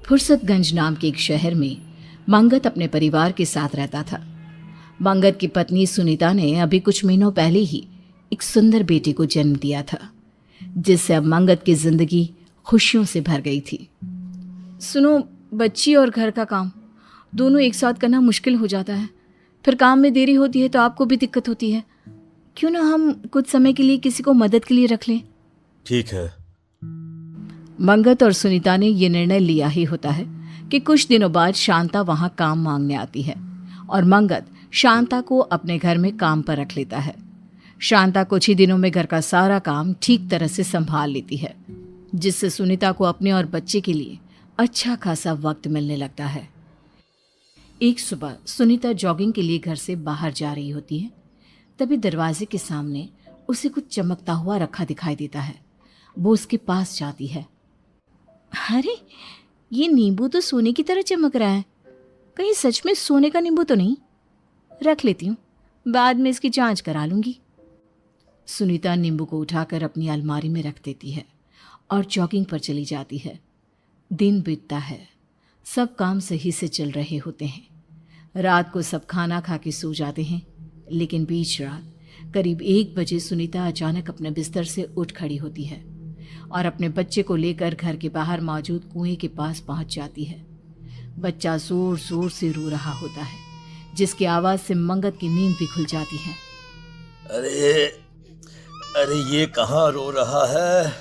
फुर्सतगंज नाम के एक शहर में मंगत अपने परिवार के साथ रहता था। मंगत की पत्नी सुनीता ने अभी कुछ महीनों पहले ही एक सुंदर बेटे को जन्म दिया था, जिससे अब मंगत की जिंदगी खुशियों से भर गई थी। सुनो, बच्ची और घर का काम दोनों एक साथ करना मुश्किल हो जाता है। फिर काम में देरी होती है तो आपको भी दिक्कत होती है। क्यों ना हम कुछ समय के लिए किसी को मदद के लिए रख लें? ठीक है। मंगत और सुनीता ने यह निर्णय लिया ही होता है कि कुछ दिनों बाद शांता वहां काम मांगने आती है और मंगत शांता को अपने घर में काम पर रख लेता है। शांता कुछ ही दिनों में घर का सारा काम ठीक तरह से संभाल लेती है, जिससे सुनीता को अपने और बच्चे के लिए अच्छा खासा वक्त मिलने लगता है। एक सुबह सुनीता जॉगिंग के लिए घर से बाहर जा रही होती है। तभी दरवाजे के सामने उसे कुछ चमकता हुआ रखा दिखाई देता है। वो उसके पास जाती है। अरे, ये नींबू तो सोने की तरह चमक रहा है। कहीं सच में सोने का नींबू तो नहीं? रख लेती हूँ, बाद में इसकी जांच करा लूंगी। सुनीता नींबू को उठाकर अपनी अलमारी में रख देती है और जॉगिंग पर चली जाती है। दिन बीतता है, सब काम सही से चल रहे होते हैं। रात को सब खाना खा के सो जाते हैं, लेकिन बीच रात करीब 1 बजे सुनीता अचानक अपने बिस्तर से उठ खड़ी होती है और अपने बच्चे को लेकर घर के बाहर मौजूद कुएं के पास पहुंच जाती है। बच्चा जोर जोर से रो रहा होता है, जिसकी आवाज से मंगत की नींद भी खुल जाती है। अरे अरे, ये कहाँ रो रहा है?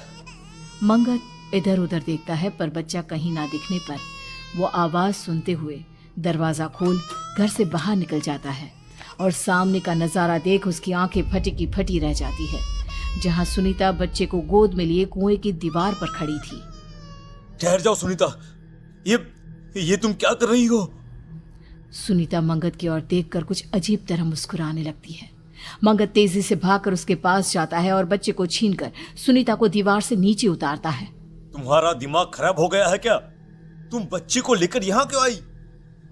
मंगत इधर उधर देखता है, पर बच्चा कहीं ना दिखने पर वो आवाज सुनते हुए दरवाजा खोल घर से बाहर निकल जाता है और सामने का नजारा देख उसकी आंखें फटी की फटी रह जाती है, जहां सुनीता बच्चे को गोद में लिए कुएं की दीवार पर खड़ी थी। ठहर जाओ सुनीता, ये तुम क्या कर रही हो? सुनीता मंगत की ओर देखकर कुछ अजीब तरह मुस्कुराने लगती है। मंगत तेजी से भागकर उसके पास जाता है और बच्चे को छीनकर सुनीता को दीवार से नीचे उतारता है। तुम्हारा दिमाग खराब हो गया है क्या? तुम बच्चे को लेकर यहाँ क्यों आई?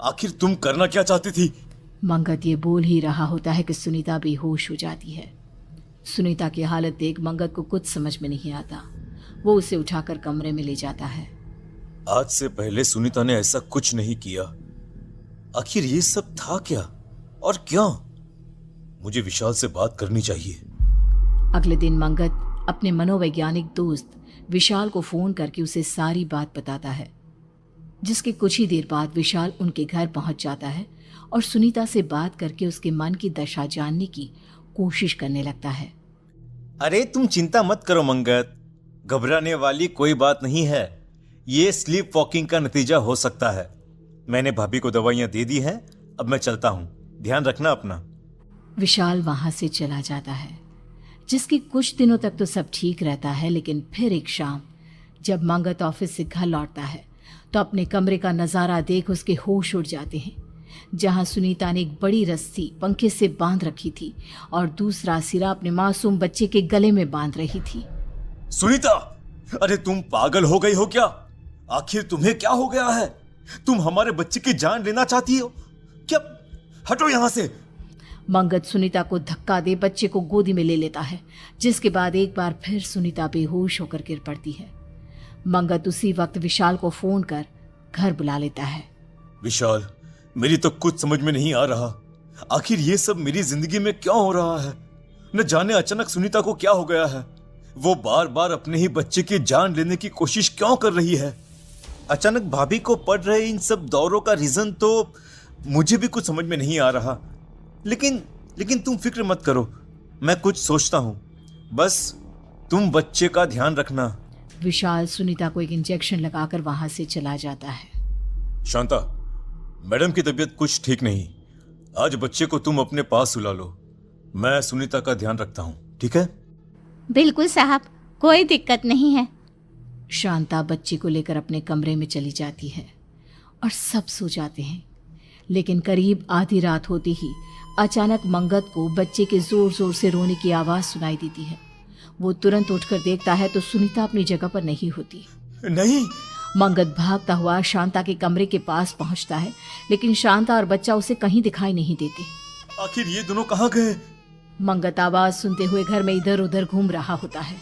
आखिर तुम करना क्या चाहती थी? मंगत ये बोल ही रहा होता है कि सुनीता बेहोश हो जाती है। सुनीता की हालत देख मंगत को कुछ समझ में नहीं आता। वो उसे उठाकर कमरे में ले जाता है। आज से पहले सुनीता ने ऐसा कुछ नहीं किया। आखिर ये सब था क्या और क्यों? मुझे विशाल से बात करनी चाहिए। अगले दिन मंगत अपने मनोवैज्ञानिक दोस्त विशाल को फोन करके उसे सारी बात बताता है, जिसके कुछ ही देर बाद विशाल उनके घर पहुंच जाता है और सुनीता से बात करके उसके मन की दशा जानने की कोशिश करने लगता है। अरे तुम चिंता मत करो मंगत, घबराने वाली कोई बात नहीं है। ये स्लीप वॉकिंग का नतीजा हो सकता है। मैंने भाभी को दवाइयां दे दी हैं, अब मैं चलता हूं, ध्यान रखना अपना। विशाल वहां से चला जाता है, जिसके कुछ दिनों तक तो सब ठीक रहता है, लेकिन फिर एक शाम जब मंगत ऑफिस से घर लौटता है तो अपने कमरे का नजारा देख उसके होश उड़ जाते हैं, जहां सुनीता ने एक बड़ी रस्सी पंखे से बांध रखी थी और दूसरा सिरा अपने मासूम बच्चे के गले में बांध रही थी। सुनीता, अरे तुम पागल हो गई हो क्या? आखिर तुम्हें क्या हो गया है? तुम हमारे बच्चे की जान लेना चाहती हो क्या? हटो यहां से। मंगत सुनीता को धक्का दे बच्चे को गोदी में ले लेता है, जिसके बाद एक बार फिर सुनीता बेहोश होकर गिर पड़ती है। मंगत उसी वक्त विशाल को फोन कर घर बुला लेता है। विशाल, मेरी तो कुछ समझ में नहीं आ रहा। आखिर ये सब मेरी जिंदगी में क्यों हो रहा है? न जाने अचानक सुनीता को क्या हो गया है। वो बार बार अपने ही बच्चे की जान लेने की कोशिश क्यों कर रही है? अचानक भाभी को पड़ रहे इन सब दौरों का रीजन तो मुझे भी कुछ समझ में नहीं आ रहा। लेकिन तुम फिक्र मत करो, मैं कुछ सोचता हूं। बस तुम बच्चे का ध्यान रखना। विशाल सुनीता को एक इंजेक्शन लगाकर वहां से चला जाता है। शांता, मैडम की तबीयत कुछ ठीक नहीं। आज बच्चे को तुम अपने पास सुला लो। मैं सुनीता का ध्यान रखता हूं, ठीक है? बिल्कुल साहब, कोई दिक्कत नहीं है। शांता बच्चे को लेकर अपने कमरे में चली जाती है और सब सो जाते हैं। लेकिन करीब आधी रात होती ही अचानक मंगत को बच्चे के जोर जोर से रोने की आवाज सुनाई देती है। वो तुरंत उठकर देखता है तो सुनीता अपनी जगह पर नहीं होती। नहीं। मंगत भागता हुआ शांता के कमरे के पास पहुंचता है, लेकिन शांता और बच्चा उसे कहीं दिखाई नहीं देते। आखिर ये दोनों कहाँ गए? मंगत आवाज सुनते हुए घर में इधर उधर घूम रहा होता है।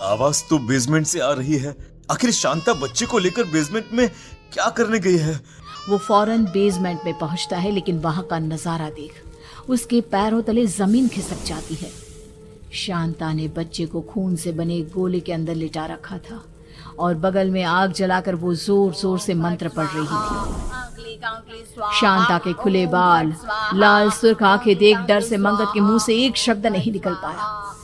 आवाज तो बेसमेंट से आ रही है। आखिर शांता बच्चे को लेकर बेसमेंट में क्या करने गई है? वो फौरन बेसमेंट में पहुंचता है, लेकिन वहां का नजारा देख उसके पैरों तले जमीन खिसक जाती है। शांता ने बच्चे को खून से बने एक गोले के अंदर लिटा रखा था और बगल में आग जलाकर वो जोर जोर से मंत्र पढ़ रही थी। शांता के खुले बाल, लाल सुर्ख आंखें देख डर से मंगत के मुंह से एक शब्द नहीं निकल पाया।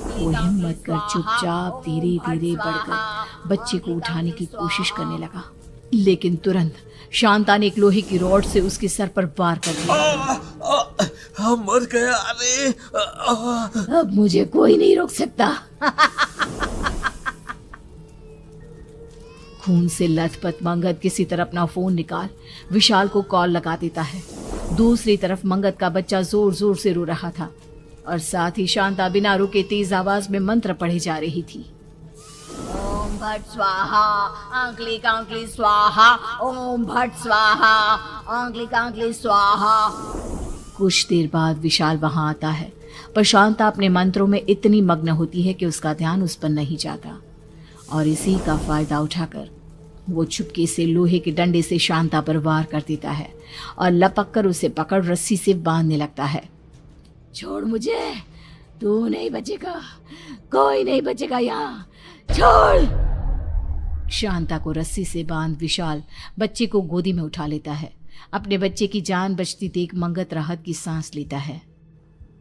वो हिम्मत कर चुपचाप धीरे धीरे बढ़कर बच्चे को उठाने की कोशिश करने लगा, लेकिन तुरंत शांता ने एक लोहे की रॉड से उसके सर पर वार कर दिया। मर गया। अरे अब मुझे कोई नहीं रोक सकता। खून से लथपथ मंगत किसी तरह अपना फोन निकाल विशाल को कॉल लगा देता है। दूसरी तरफ मंगत का बच्चा जोर जोर से रो रहा था और साथ ही शांता बिना रुके तेज आवाज में मंत्र पढ़े जा रही थी। ओम भट स्वाहा, आंकली कांकली स्वाहा, ओम भट स्वाहा, आंकली कांकली स्वाहा। कुछ देर बाद विशाल वहां आता है, पर शांता अपने मंत्रों में इतनी मग्न होती है कि उसका ध्यान उस पर नहीं जाता और इसी का फायदा उठाकर वो चुपके से लोहे के डंडे से शांता पर वार कर देता है और लपक कर उसे पकड़ रस्सी से बांधने लगता है। छोड़ मुझे, तू नहीं बचेगा, कोई नहीं बचेगा यहाँ, छोड़। शांता को रस्सी से बांध विशाल बच्चे को गोदी में उठा लेता है। अपने बच्चे की जान बचती देख मंगत राहत की सांस लेता है।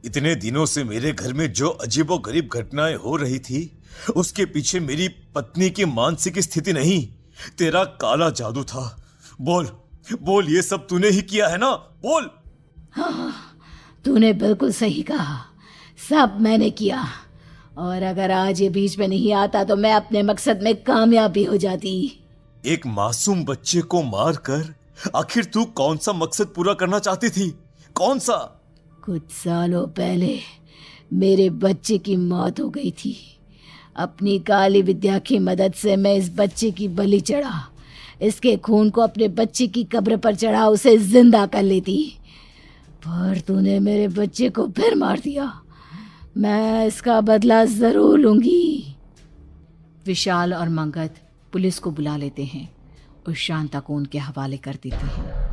इतने दिनों से मेरे घर में जो अजीबोगरीब घटनाएं हो रही थी, उसके पीछे मेरी पत्नी की मानसिक स्थिति नहीं, तेरा काला जादू था। बोल बोल, ये सब तूने ही किया है ना? बोल। हाँ, तूने बिल्कुल सही कहा, सब मैंने किया और अगर आज ये बीच में नहीं आता तो मैं अपने मकसद में कामयाब भी हो जाती। एक मासूम बच्चे को मारकर आखिर तू कौन सा मकसद पूरा करना चाहती थी? कौन सा? कुछ सालों पहले मेरे बच्चे की मौत हो गई थी। अपनी काली विद्या की मदद से मैं इस बच्चे की बलि चढ़ा, इसके खून को अपने बच्चे की कब्र पर चढ़ा उसे जिंदा कर लेती, पर तूने मेरे बच्चे को फिर मार दिया। मैं इसका बदला जरूर लूंगी। विशाल और मंगत पुलिस को बुला लेते हैं और शांता को उनके हवाले कर देते हैं।